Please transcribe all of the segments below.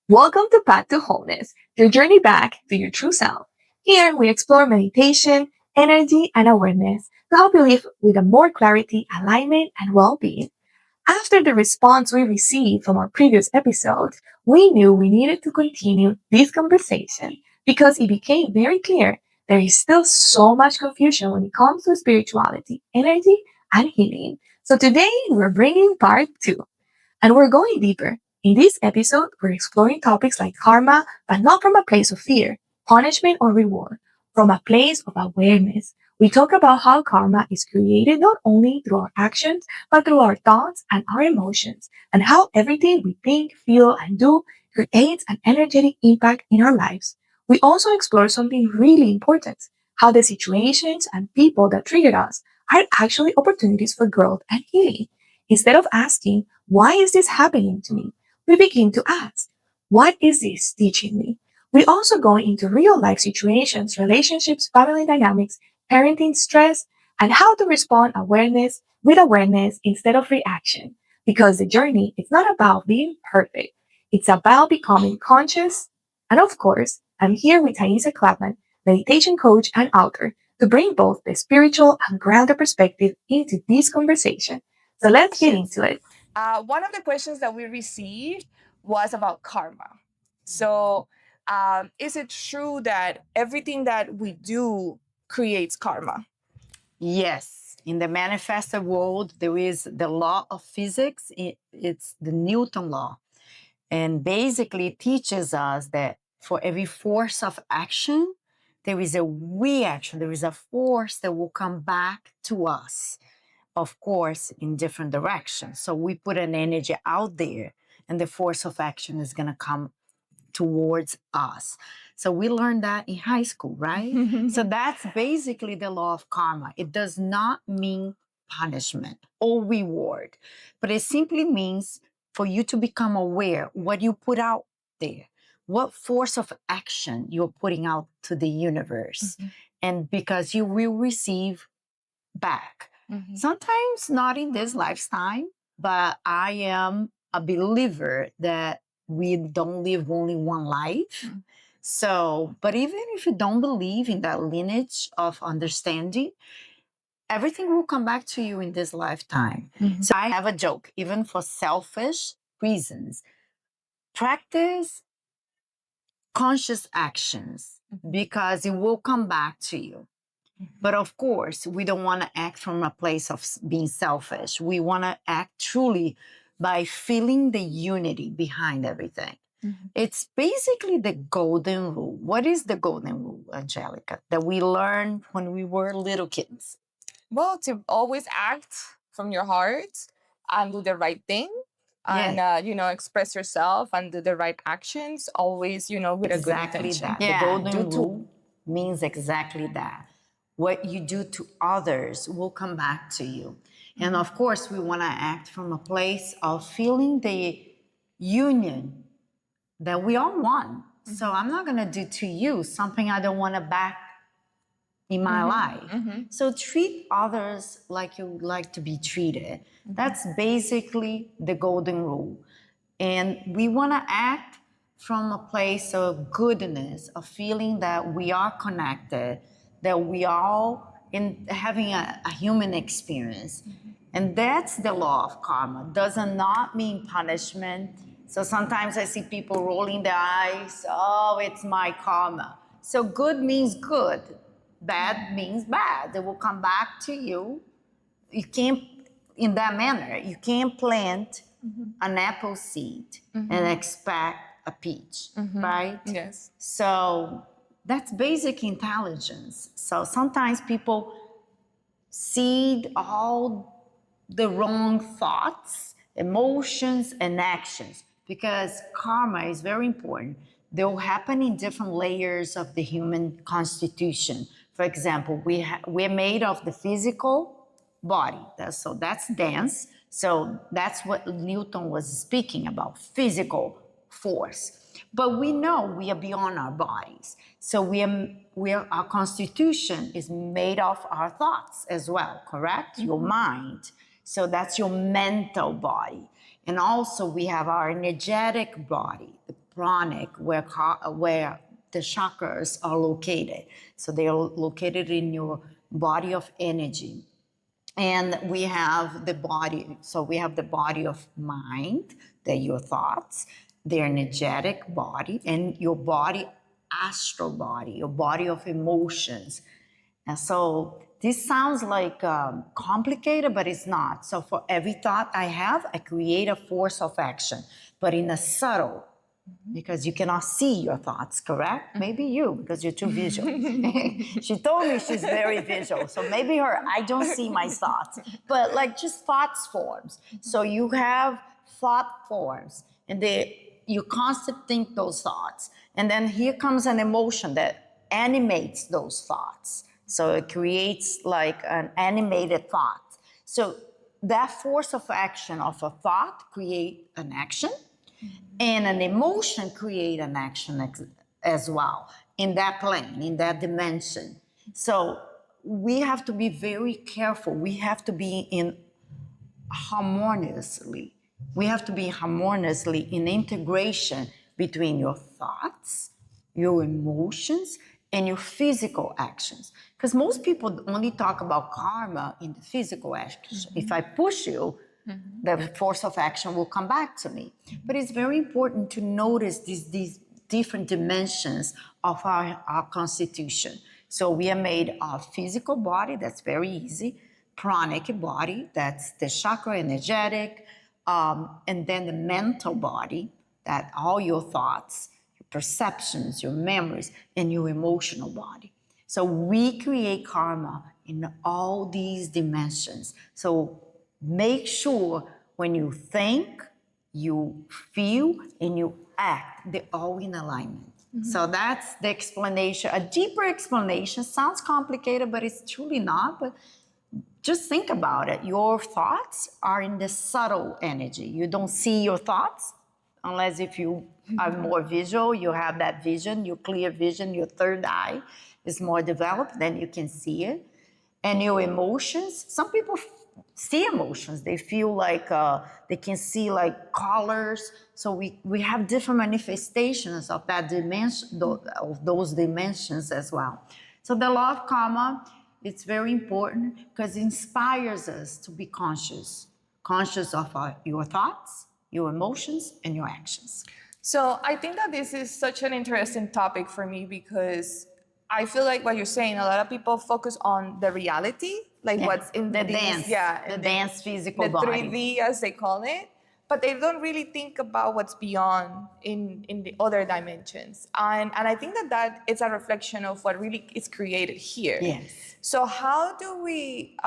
Welcome to Path to Wholeness, your journey back to your true self. Here we explore meditation, energy, and awareness to help you live with a more clarity, alignment, and well-being. After the response we received from our previous episode, we knew we needed to continue this conversation because it became very clear there is still so much confusion when it comes to spirituality, energy, and healing. So today we're bringing part two. And we're going deeper. In this episode, we're exploring topics like karma, but not from a place of fear, punishment, or reward, from a place of awareness. We talk about how karma is created not only through our actions, but through our thoughts and our emotions, and how everything we think, feel, and do creates an energetic impact in our lives. We also explore something really important, how the situations and people that triggered us are actually opportunities for growth and healing. Instead of asking, why is this happening to me? We begin to ask, what is this teaching me? We also go into real life situations, relationships, family dynamics, parenting stress, and how to respond awareness instead of reaction. Because the journey is not about being perfect. It's about becoming conscious. And of course, I'm here with Thaisa Clapham, meditation coach and author, to bring both the spiritual and grounded perspective into this conversation. So let's get Questions. into it. One of the questions that we received was about karma. So, is it true that everything that we do creates karma? Yes, in the manifested world, there is the law of physics. It's the Newton law. And basically it teaches us that for every force of action, there is a reaction, there is a force that will come back to us, of course, in different directions. So we put an energy out there, and the force of action is going to come towards us. So we learned that in high school, right? So that's basically the law of karma. It does not mean punishment or reward, but it simply means for you to become aware what you put out there, what force of action you're putting out to the universe. And because you will receive back. Sometimes not in this lifetime, but I am a believer that we don't live only one life. So, but even if you don't believe in that lineage of understanding, everything will come back to you in this lifetime. So I have a joke, even for selfish reasons. Practice conscious actions because it will come back to you. But of course, we don't want to act from a place of being selfish. We want to act truly by feeling the unity behind everything. It's basically the golden rule. What is the golden rule, Angelica, that we learned when we were little kids? Well, to always act from your heart and do the right thing and, Yes. express yourself and do the right actions, always, with a good Exactly intention. that. The golden rule means exactly that. What you do to others will come back to you. And of course, we want to act from a place of feeling the union that we are one. So I'm not going to do to you something I don't want to back in my life. So treat others like you would like to be treated. That's basically the golden rule. And we want to act from a place of goodness, of feeling that we are connected, that we are all in having a human experience. And that's the law of karma. Does not mean punishment. So sometimes I see people rolling their eyes, oh, it's my karma. So good means good, bad means bad. They will come back to you. You can't, in that manner, you can't plant an apple seed and expect a peach, right? Yes. So that's basic intelligence. So sometimes people seed all the wrong thoughts, emotions, and actions because karma is very important. They will happen in different layers of the human constitution. For example, we're made of the physical body. That's dense. So that's what Newton was speaking about, physical force. But we know we are beyond our bodies. So our constitution is made of our thoughts as well, correct? Your mind. So that's your mental body. And also we have our energetic body, the pranic, where the chakras are located. So they are located in your body of energy. And we have the body. So we have the body of mind, that your thoughts, the energetic body, and your body, astral body, your body of emotions. And so this sounds like complicated, but it's not. So for every thought I have, I create a force of action, but in a subtle, because you cannot see your thoughts, correct? Maybe you, because you're too visual. She told me she's very visual, so maybe her, I don't see my thoughts, but like just thoughts forms. So you have thought forms, and you constantly think those thoughts, and then here comes an emotion that animates those thoughts. So it creates like an animated thought. So that force of action of a thought create an action, and an emotion create an action as well in that plane, in that dimension. So we have to be very careful. We have to be in harmoniously. We have to be harmoniously in integration between your thoughts, your emotions, and your physical actions. Because most people only talk about karma in the physical actions. If I push you, the force of action will come back to me. But it's very important to notice these different dimensions of our constitution. So we are made of physical body, that's very easy, pranic body, that's the chakra energetic, and then the mental body, that all your thoughts, your perceptions, your memories, and your emotional body. So we create karma in all these dimensions. So make sure when you think, you feel, and you act, they're all in alignment. So that's the explanation. A deeper explanation sounds complicated, but it's truly not. But just think about it. Your thoughts are in the subtle energy. You don't see your thoughts unless if you are more visual, you have that vision, your clear vision, your third eye is more developed, then you can see it. And your emotions, some people see emotions. They feel like they can see like colors. So we have different manifestations of that dimension, of those dimensions as well. So the law of karma, it's very important because it inspires us to be conscious of your thoughts, your emotions, and your actions. So I think that this is such an interesting topic for me because I feel like what you're saying, a lot of people focus on the reality, like what's in the these, dance, yeah, the dance physical the body. 3D as they call it, but they don't really think about what's beyond in the other dimensions. And I think that it's a reflection of what really is created here. Yes. So how do we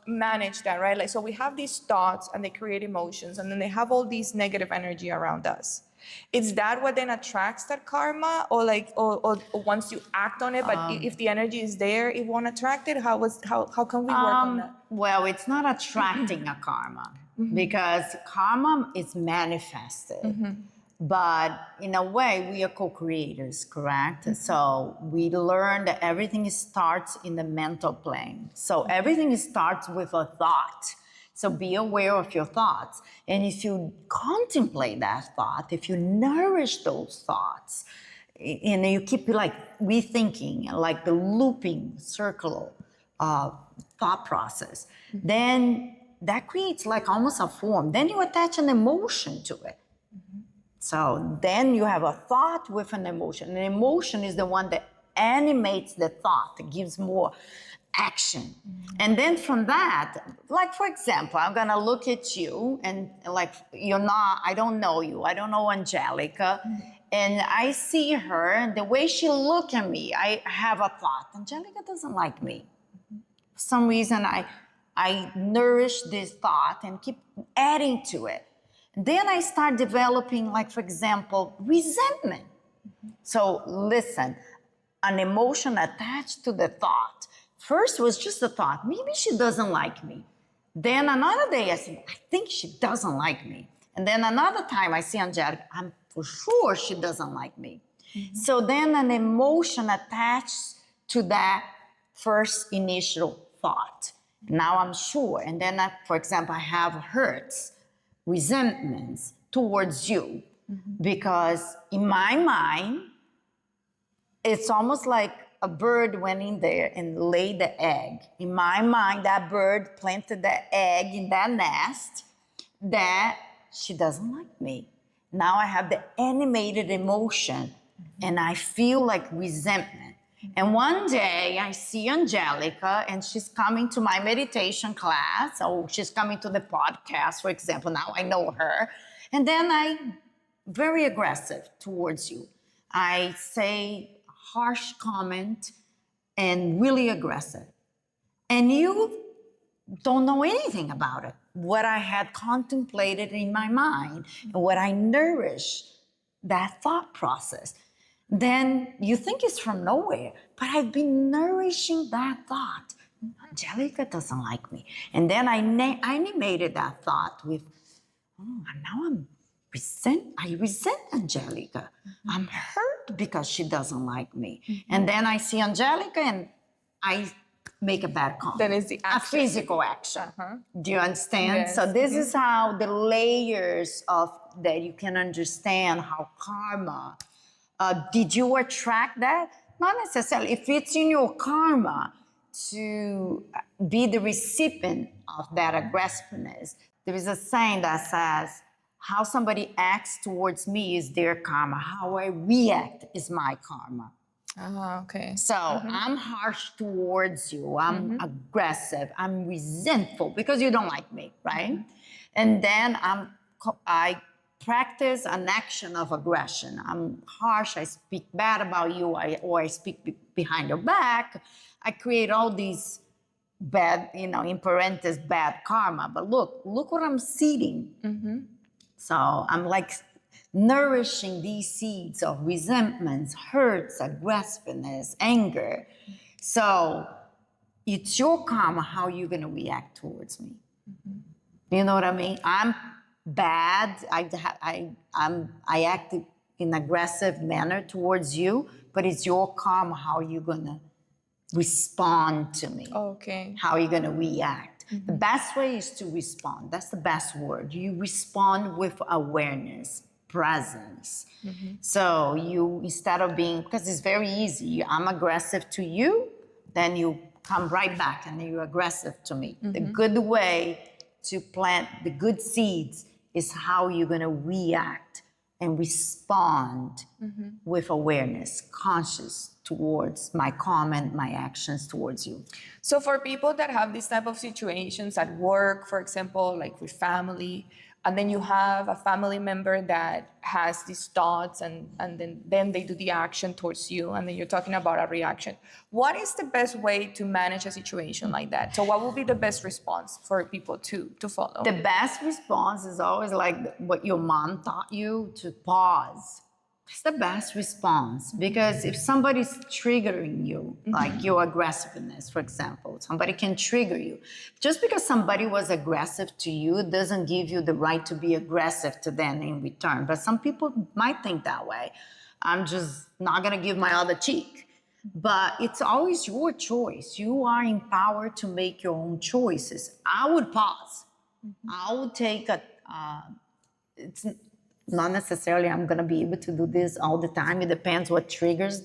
manage that, right? Like, so we have these thoughts and they create emotions, and then they have all these negative energy around us. Is that what then attracts that karma, or like, or once you act on it, but if the energy is there, it won't attract it? How can we work on that? Well, it's not attracting a karma because karma is manifested. But in a way, we are co-creators, correct? So we learn that everything starts in the mental plane. So everything starts with a thought. So be aware of your thoughts. And if you contemplate that thought, if you nourish those thoughts, and you keep like rethinking, like the looping circle thought process, then that creates like almost a form. Then you attach an emotion to it. So then you have a thought with an emotion. An emotion is the one that animates the thought, that gives more action. And then from that, like for example, I'm gonna look at you and like I don't know you, I don't know Angelica, and I see her and the way she look at me, I have a thought, Angelica doesn't like me. For some reason I nourish this thought and keep adding to it. Then I start developing, like for example, resentment. So listen, an emotion attached to the thought. First was just a thought, maybe she doesn't like me. Then another day I said, I think she doesn't like me. And then another time I see Angelica, I'm for sure she doesn't like me. So then an emotion attached to that first initial thought. Now I'm sure. And then, for example, I have hurts, resentments towards you. because in my mind, it's almost like a bird went in there and laid the egg. In my mind, that bird planted the egg in that nest that she doesn't like me. Now I have the animated emotion and I feel like resentment. And one day I see Angelica and she's coming to my meditation class, or she's coming to the podcast, for example. Now I know her. And then I'm very aggressive towards you. I say harsh comment and really aggressive. And you don't know anything about it. What I had contemplated in my mind and what I nourished that thought process. Then you think it's from nowhere, but I've been nourishing that thought. Angelica doesn't like me. And then I animated that thought with, now I resent Angelica. I'm hurt because she doesn't like me. And then I see Angelica and I make a bad comment. Then it's the a action. physical action. Do you understand? Yes. So this is how the layers of that you can understand how karma. Did you attract that? Not necessarily. If it's in your karma to be the recipient of that aggressiveness, there is a saying that says, how somebody acts towards me is their karma. How I react is my karma. Ah, okay. So I'm harsh towards you. I'm aggressive. I'm resentful because you don't like me, right? And then I practice an action of aggression. I'm harsh. I speak bad about you, or I speak behind your back. I create all these bad, in parentheses, bad karma. But look what I'm seeding. So I'm like nourishing these seeds of resentments, hurts, aggressiveness, anger. So it's your karma how you're going to react towards me. You know what I mean? I'm bad. I act in aggressive manner towards you, but it's your karma how you're going to respond to me. Okay. How you're going to react. The best way is to respond. That's the best word. You respond with awareness, presence. So you, instead of being, because it's very easy, I'm aggressive to you, then you come right back and you're aggressive to me. The good way to plant the good seeds is how you're going to react and respond with awareness, conscious towards my comment, my actions towards you. So for people that have these type of situations at work, for example, like with family, and then you have a family member that has these thoughts and then they do the action towards you, and then you're talking about a reaction. What is the best way to manage a situation like that? So what would be the best response for people to follow? The best response is always like what your mom taught you, to pause. It's the best response, because if somebody's triggering you, like your aggressiveness, for example, somebody can trigger you. Just because somebody was aggressive to you doesn't give you the right to be aggressive to them in return. But some people might think that way. I'm just not going to give my other cheek. But it's always your choice. You are empowered to make your own choices. I would pause. I would take it's not necessarily I'm going to be able to do this all the time. It depends what triggers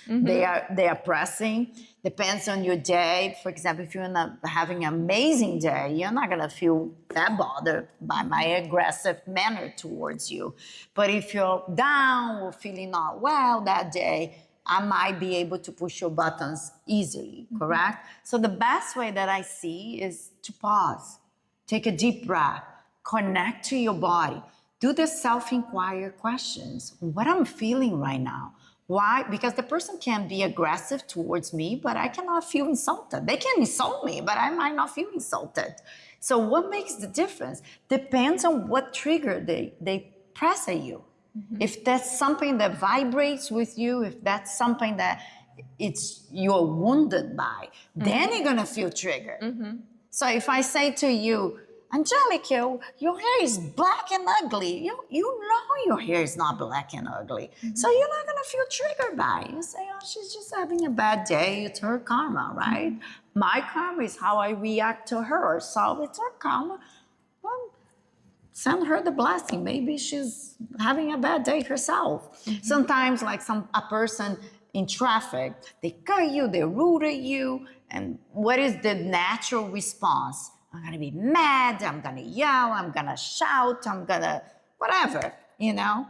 they are pressing. Depends on your day. For example, if you're having an amazing day, you're not going to feel that bothered by my aggressive manner towards you. But if you're down or feeling not well that day, I might be able to push your buttons easily, correct? So the best way that I see is to pause, take a deep breath, connect to your body. Do the self-inquire questions. What I'm feeling right now. Why? Because the person can be aggressive towards me, but I cannot feel insulted. They can insult me, but I might not feel insulted. So what makes the difference? Depends on what trigger they press at you. If that's something that vibrates with you, if that's something that you're wounded by, then you're gonna feel triggered. So if I say to you, Angelica, your hair is black and ugly. You know your hair is not black and ugly. So you're not going to feel triggered by it. You say, oh, she's just having a bad day. It's her karma, right? My karma is how I react to her. So it's her karma. Well, send her the blessing. Maybe she's having a bad day herself. Sometimes, like a person in traffic, they cut you, they rude at you, and what is the natural response? I'm gonna be mad, I'm gonna yell, I'm gonna shout, I'm gonna whatever, you know?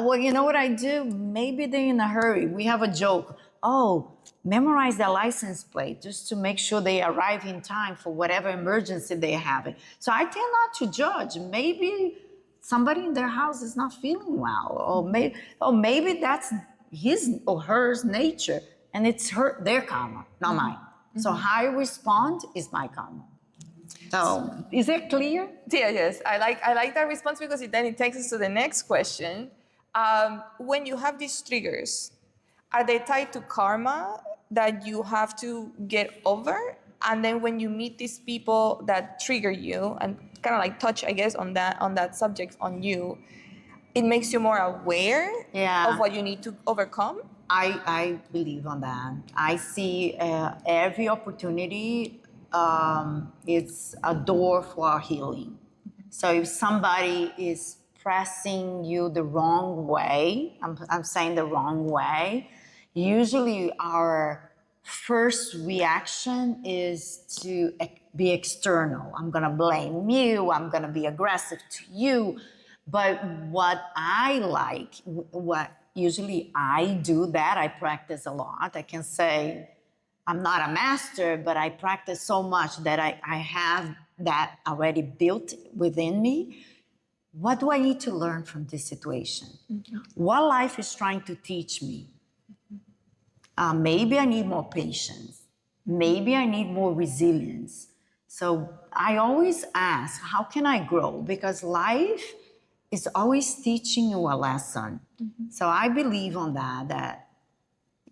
Well, you know what I do? Maybe they're in a hurry. We have a joke. Oh, memorize their license plate just to make sure they arrive in time for whatever emergency they're having. So I tend not to judge. Maybe somebody in their house is not feeling well, or maybe that's his or her nature, and it's their karma, not mine. So how I respond is my karma. So is it clear? Yeah, yes, I like that response because then it takes us to the next question. When you have these triggers, are they tied to karma that you have to get over? And then when you meet these people that trigger you and kind of like touch, I guess, on that subject on you, it makes you more aware of what you need to overcome? I believe on that. I see every opportunity it's a door for healing. So if somebody is pressing you the wrong way, I'm saying the wrong way, usually our first reaction is to be external. I'm gonna blame you, I'm gonna be aggressive to you. But what I like, what usually I do that, I practice a lot. I can say I'm not a master, but I practice so much that I have that already built within me. What do I need to learn from this situation? What life is trying to teach me? Maybe I need more patience. Maybe I need more resilience. So I always ask, how can I grow? Because life is always teaching you a lesson. So I believe on that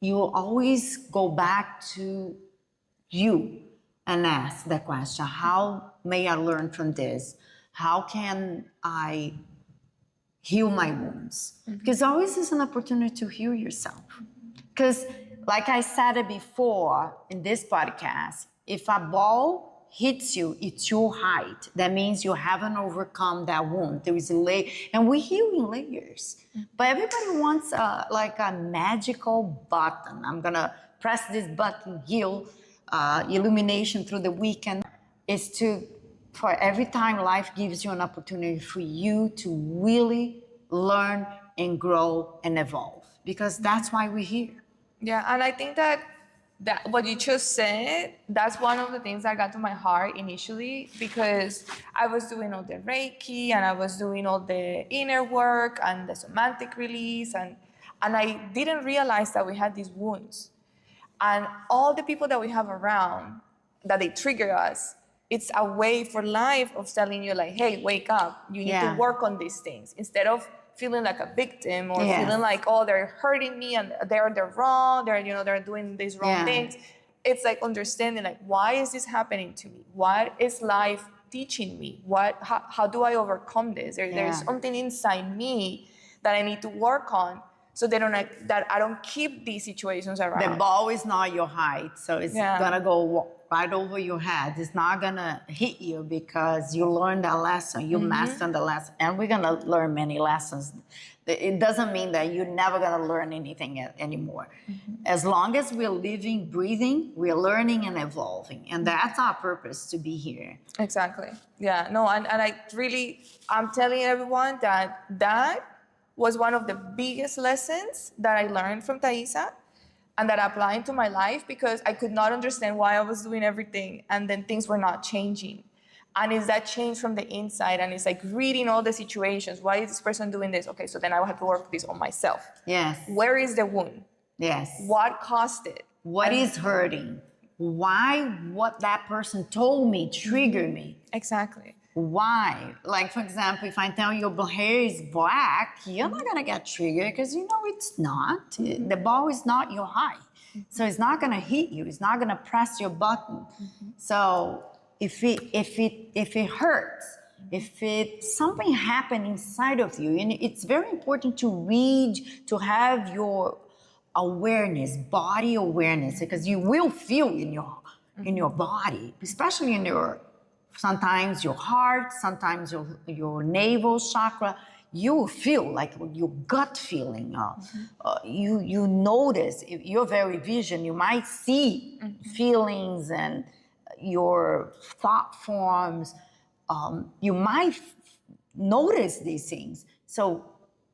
you will always go back to you and ask that question, how may I learn from this? How can I heal my wounds? Because always is an opportunity to heal yourself. Because like I said it before in this podcast, if a ball hits you, it's your height. That means you haven't overcome that wound. There is a layer, and we heal in layers. But everybody wants like a magical button. I'm gonna press this button, heal, illumination through the weekend. Is to, for every time life gives you an opportunity for you to really learn and grow and evolve. Because that's why we're here. Yeah, and I think that what you just said, that's one of the things that got to my heart initially, because I was doing all the Reiki and I was doing all the inner work and the somatic release, and I didn't realize that we had these wounds. And all the people that we have around, that they trigger us, it's a way for life of telling you like, hey, wake up, you need to work on these things, instead of feeling like a victim or feeling like, oh, they're hurting me and they're wrong, they're doing these wrong things. It's like understanding, like, why is this happening to me? What is life teaching me? How do I overcome this? There's something inside me that I need to work on, so that I don't keep these situations around. The ball is not your height, so it's gonna go right over your head. It's not gonna hit you because you learned a lesson, you mastered the lesson, and we're gonna learn many lessons. It doesn't mean that you're never gonna learn anything anymore. As long as we're living, breathing, we're learning and evolving, and that's our purpose to be here. Exactly. Yeah. No. And I'm telling everyone that was one of the biggest lessons that I learned from Thaisa, and that I applied to my life, because I could not understand why I was doing everything and then things were not changing. And it's that change from the inside, and it's like reading all the situations. Why is this person doing this? Okay, so then I have to work this on myself. Yes. Where is the wound? Yes. What caused it? What is hurting? Why what that person told me triggered me? Exactly. Why? Like, for example, if I tell you your hair is black, you're not gonna get triggered because you know it's not. The ball is not your height. So it's not gonna hit you. It's not gonna press your button. So if it hurts, if something happened inside of you, and it's very important to read, to have your awareness, body awareness, because you will feel in your body, especially in your sometimes your heart, sometimes your navel chakra. You feel like your gut feeling. You notice if you're very vision. You might see feelings and your thought forms. You might notice these things. So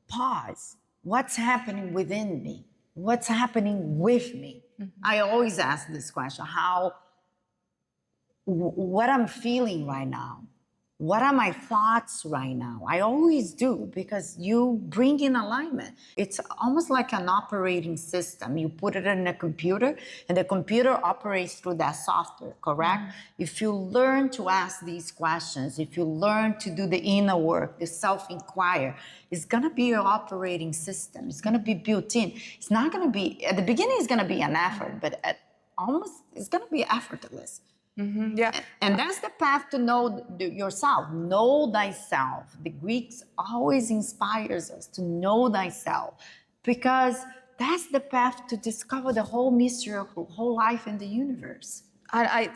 pause. What's happening within me? What's happening with me? I always ask this question: what I'm feeling right now? What are my thoughts right now? I always do, because you bring in alignment. It's almost like an operating system. You put it in a computer and the computer operates through that software, correct? If you learn to ask these questions, if you learn to do the inner work, the self-inquire, it's gonna be your operating system. It's gonna be built in. It's not gonna be, at the beginning it's gonna be an effort, but it's gonna be effortless. Yeah. And that's the path to know yourself. Know thyself. The Greeks always inspires us to know thyself, because that's the path to discover the whole mystery of whole life in the universe. I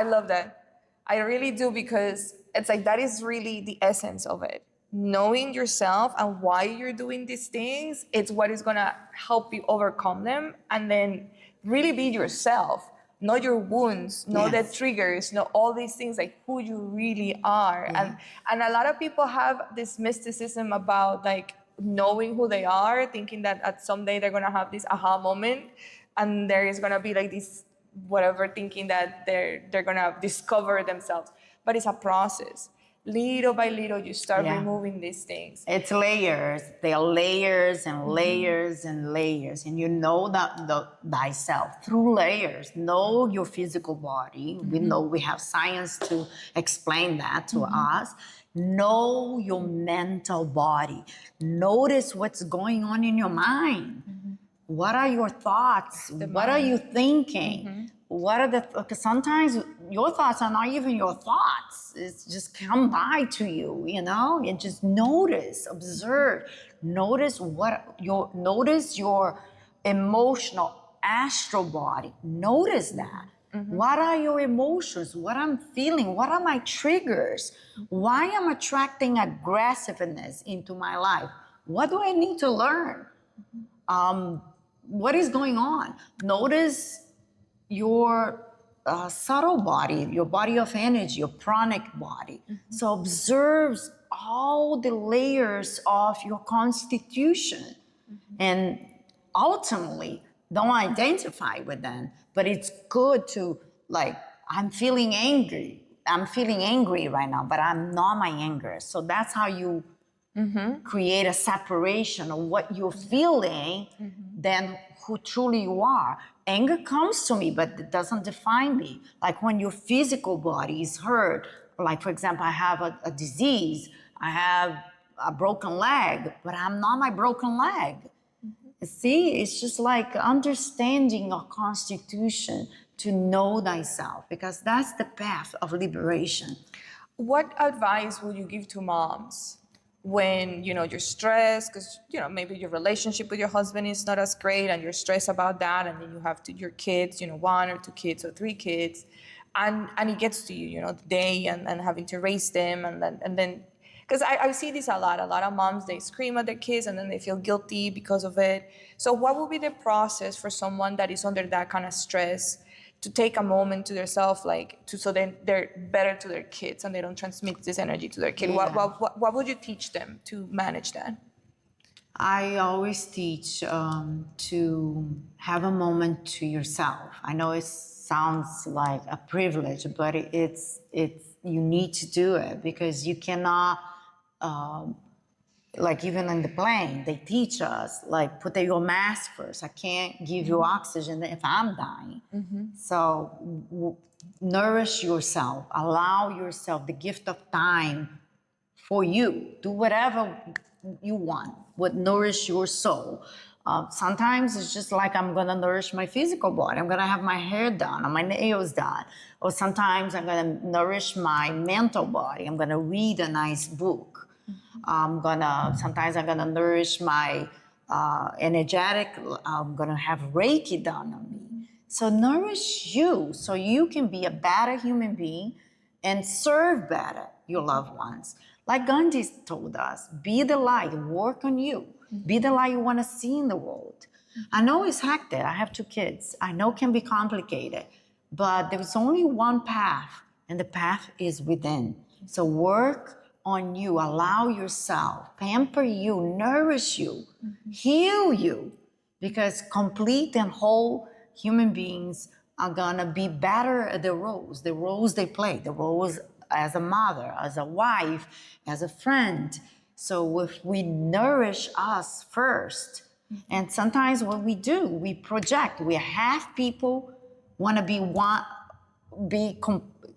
love that. I really do, because it's like that is really the essence of it. Knowing yourself and why you're doing these things, it's what is gonna help you overcome them, and then really be yourself. Know your wounds, know the triggers, know all these things, like who you really are. And a lot of people have this mysticism about like knowing who they are, thinking that at someday they're gonna have this aha moment, and there is gonna be like this whatever, thinking that they're gonna discover themselves. But it's a process. Little by little, you start removing these things. It's layers. They are layers and layers and layers. And you know that thyself through layers. Know your physical body. We know we have science to explain that to us. Know your mental body. Notice what's going on in your mind. What are your thoughts? What are you thinking? What are because sometimes your thoughts are not even your thoughts. It's just come by to you, and just notice, observe, notice notice your emotional astral body. Notice that. What are your emotions? What I'm feeling? What are my triggers? Why am I attracting aggressiveness into my life? What do I need to learn? What is going on? Notice your subtle body, your body of energy, your pranic body. So observe all the layers of your constitution, and ultimately don't identify with them. But it's good to, like, I'm feeling angry. I'm feeling angry right now, but I'm not my anger. So that's how you create a separation of what you're feeling than who truly you are. Anger comes to me, but it doesn't define me. Like when your physical body is hurt, like for example, I have a disease, I have a broken leg, but I'm not my broken leg. See, it's just like understanding your constitution to know thyself, because that's the path of liberation. What advice would you give to moms when you're stressed, because maybe your relationship with your husband is not as great and you're stressed about that, and then you have your kids, 1 or 2 kids or 3 kids, and it gets to you, the day and having to raise them, and then because I see this a lot of moms, they scream at their kids and then they feel guilty because of it. So what would be the process for someone that is under that kind of stress to take a moment to themselves, so then they're better to their kids and they don't transmit this energy to their kid? What would you teach them to manage that? I always teach to have a moment to yourself. I know it sounds like a privilege, but it's you need to do it, because you cannot. Like even in the plane, they teach us, like, put your mask first. I can't give you oxygen if I'm dying. So nourish yourself. Allow yourself the gift of time for you. Do whatever you want. What nourish your soul. Sometimes it's just like I'm gonna nourish my physical body. I'm gonna have my hair done or my nails done. Or sometimes I'm gonna nourish my mental body. I'm gonna read a nice book. Sometimes I'm gonna nourish my energetic. I'm gonna have Reiki done on me. So nourish you so you can be a better human being, and serve better your loved ones. Like Gandhi told us, be the light, work on you. Be the light you want to see in the world. I know it's hectic. I have 2 kids. I know it can be complicated, but there's only one path, and the path is within. So work on you, allow yourself, pamper you, nourish you, heal you, because complete and whole human beings are gonna be better at the roles they play, the roles as a mother, as a wife, as a friend. So if we nourish us first, and sometimes what we do, we project. We have people want to be one,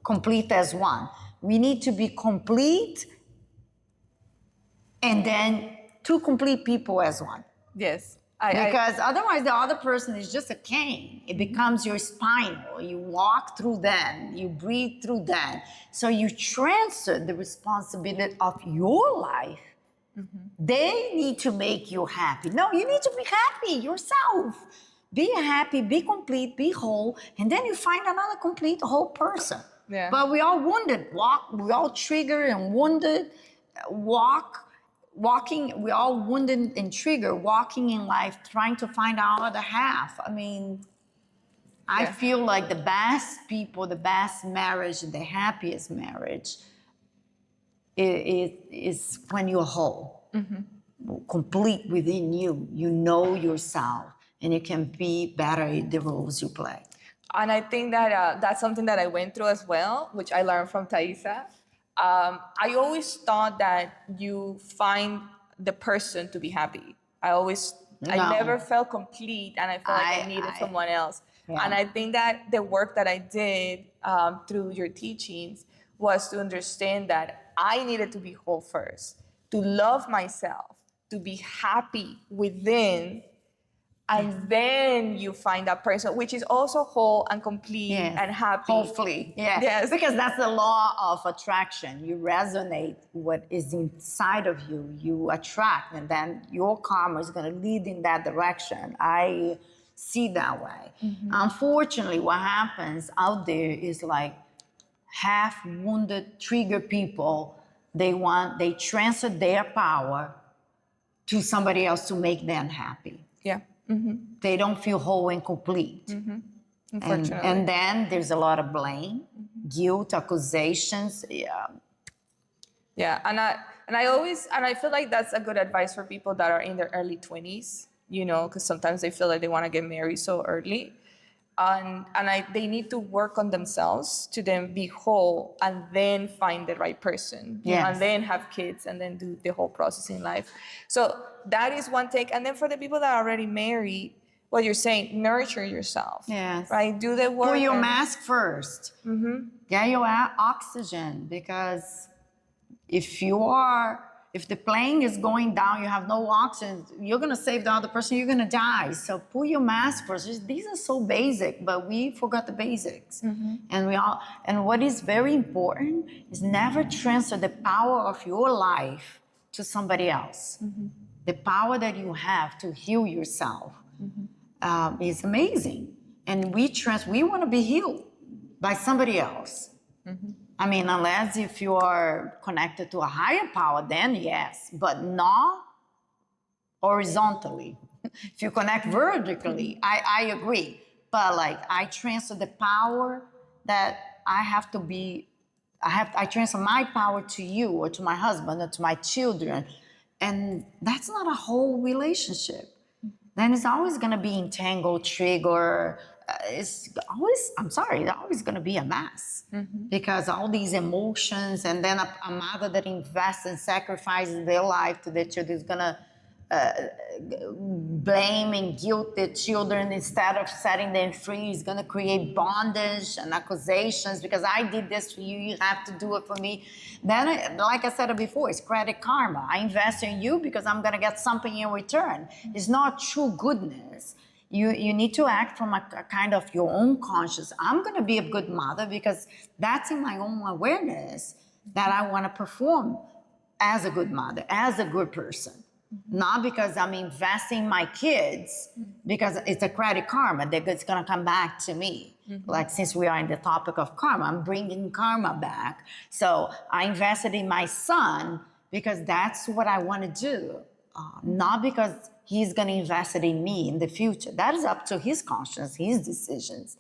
complete as one. We need to be complete, and then 2 complete people as one. Yes. Because otherwise the other person is just a cane. It becomes your spinal. You walk through them, you breathe through them. So you transfer the responsibility of your life. They need to make you happy. No, you need to be happy yourself. Be happy, be complete, be whole, and then you find another complete whole person. Yeah. But we all wounded, we all triggered and wounded, walking, we all wounded and triggered, walking in life, trying to find our other half. I mean, I feel like the best people, the best marriage, the happiest marriage is when you're whole, complete within you. You know yourself, and you can be better at the roles you play. And I think that that's something that I went through as well, which I learned from Thaisa. I always thought that you find the person to be happy. I never felt complete, and I felt like I needed someone else. Yeah. And I think that the work that I did through your teachings was to understand that I needed to be whole first, to love myself, to be happy within, and then you find that person which is also whole and complete and happy. Hopefully, yes. Because that's the law of attraction. You resonate what is inside of you, you attract, and then your karma is going to lead in that direction. I see that way. Unfortunately, what happens out there is like half-wounded trigger people. They transfer their power to somebody else to make them happy. Yeah. They don't feel whole and complete. Unfortunately. And then there's a lot of blame, guilt, accusations. Yeah, and I feel like that's a good advice for people that are in their early 20s, because sometimes they feel like they want to get married so early. And they need to work on themselves to then be whole and then find the right person. And then have kids and then do the whole process in life. So that is one take. And then for the people that are already married, what you're saying, nurture yourself. Yes. Right? Do the work. Put your mask first. Get your oxygen, because if the plane is going down, you have no oxygen, you're going to save the other person, you're going to die. So put your mask first. These are so basic, but we forgot the basics. And what is very important is never transfer the power of your life to somebody else. The power that you have to heal yourself is amazing. And we want to be healed by somebody else. I mean, unless if you are connected to a higher power, then yes, but not horizontally. If you connect vertically, I agree. But like, I transfer the power that I transfer my power to you or to my husband or to my children. And that's not a whole relationship. Then it's always going to be entangled, trigger. It's always going to be a mess, because all these emotions, and then a mother that invests and sacrifices their life to their children is going to blame and guilt the children instead of setting them free. Is going to create bondage and accusations, because I did this for you, you have to do it for me. Then, like I said before, it's credit karma. I invest in you because I'm going to get something in return. It's not true goodness. You need to act from a kind of your own conscience. I'm going to be a good mother because that's in my own awareness that I want to perform as a good mother, as a good person. not because I'm investing my kids, because it's a credit karma that it's going to come back to me. Like, since we are in the topic of karma, I'm bringing karma back. So I invested in my son because that's what I want to do, not because he's going to invest it in me in the future. That is up to his conscience, his decisions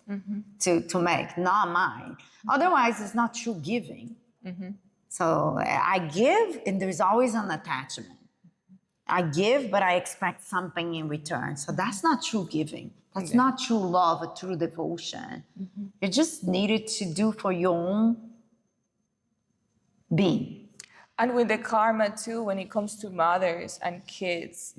to make, not mine. Otherwise, it's not true giving. So I give, and there's always an attachment. I give, but I expect something in return. So that's not true giving. That's not true love or true devotion. You just needed to do for your own being. And with the karma too, when it comes to mothers and kids,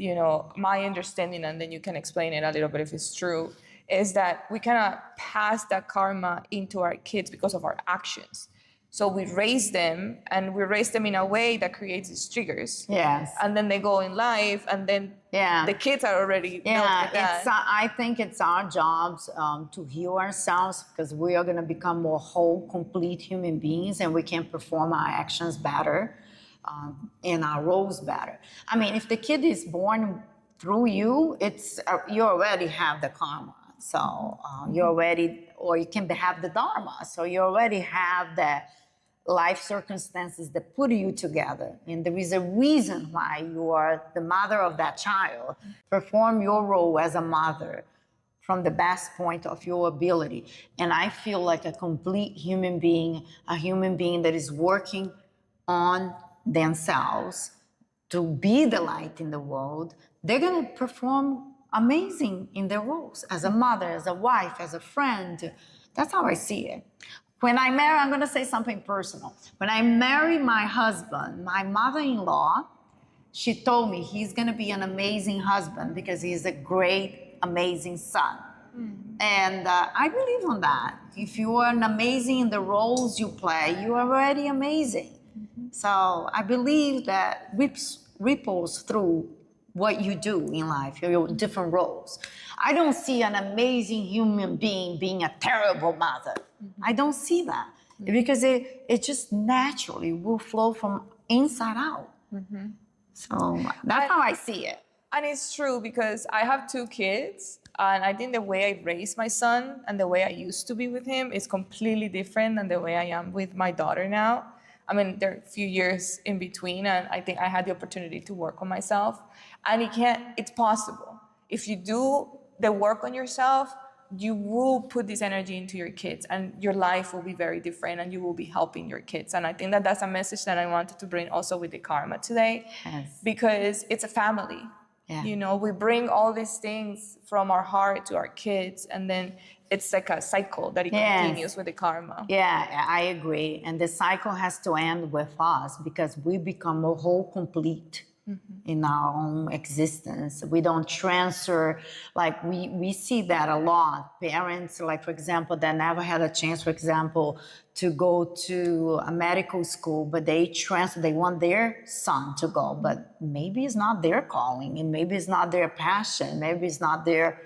my understanding, and then you can explain it a little bit if it's true, is that we cannot pass that karma into our kids because of our actions. So we raise them, and we raise them in a way that creates these triggers. Yes. And then they go in life, and then the kids are already Yeah, that. I think it's our jobs to heal ourselves, because we are going to become more whole, complete human beings, and we can perform our actions better and our roles better. I mean, if the kid is born through you, it's you already have the karma. So you already, or you can have the dharma. So you already have that life circumstances that put you together, and there is a reason why you are the mother of that child. Perform your role as a mother from the best point of your ability, and I feel like a complete human being, a human being that is working on themselves to be the light in the world. They're going to perform amazing in their roles as a mother, as a wife, as a friend. That's how I see it. When I marry, I'm going to say something personal. When I married my husband, my mother-in-law, she told me he's going to be an amazing husband because he's a great, amazing son. And I believe on that. If you are an amazing in the roles you play, you are already amazing. So I believe that ripples through what you do in life, your different roles. I don't see an amazing human being being a terrible mother. I don't see that because it just naturally will flow from inside out. So that's how I see it. And it's true, because I have 2 kids, and I think the way I raise my son and the way I used to be with him is completely different than the way I am with my daughter now. I mean, there are a few years in between, and I think I had the opportunity to work on myself. And it's possible. If you do the work on yourself, you will put this energy into your kids, and your life will be very different, and you will be helping your kids. And I think that that's a message that I wanted to bring also with the karma today. Yes. Because it's a family. Yeah. We bring all these things from our heart to our kids, and then it's like a cycle that it continues with the karma. Yeah, I agree. And the cycle has to end with us because we become a whole complete in our own existence. We don't transfer, like we see that a lot. Parents, like, for example, that never had a chance, for example, to go to a medical school, but they want their son to go, but maybe it's not their calling, and maybe it's not their passion, maybe it's not their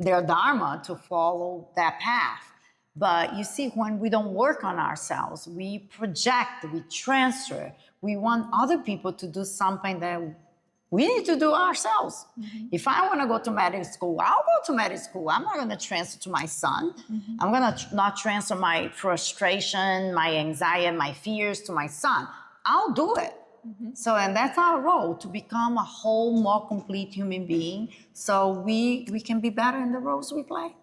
dharma to follow that path. But you see, when we don't work on ourselves, we project, we transfer, we want other people to do something that we need to do ourselves. If I want to go to medical school, I'll go to medical school. I'm not going to transfer to my son. I'm going to not transfer my frustration, my anxiety, my fears to my son. I'll do it. So, and that's our role, to become a whole, more complete human being, so we can be better in the roles we play.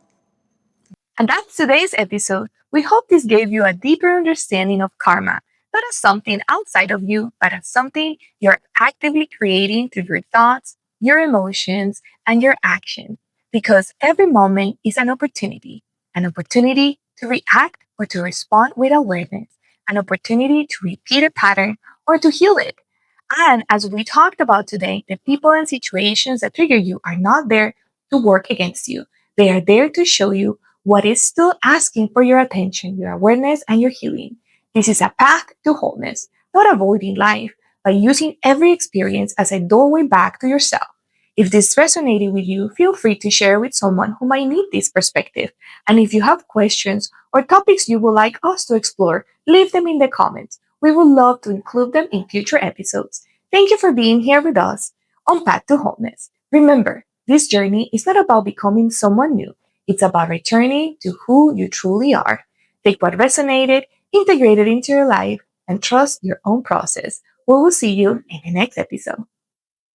And that's today's episode. We hope this gave you a deeper understanding of karma, not as something outside of you, but as something you're actively creating through your thoughts, your emotions, and your actions. Because every moment is an opportunity to react or to respond with awareness, an opportunity to repeat a pattern or to heal it. And as we talked about today, the people and situations that trigger you are not there to work against you. They are there to show you what is still asking for your attention, your awareness, and your healing. This is a path to wholeness, not avoiding life, but using every experience as a doorway back to yourself. If this resonated with you, feel free to share with someone who might need this perspective. And if you have questions or topics you would like us to explore, leave them in the comments. We would love to include them in future episodes. Thank you for being here with us. on Path to Wholeness. Remember, this journey is not about becoming someone new, it's about returning to who you truly are. Take what resonated, integrate it into your life, and trust your own process. We will see you in the next episode.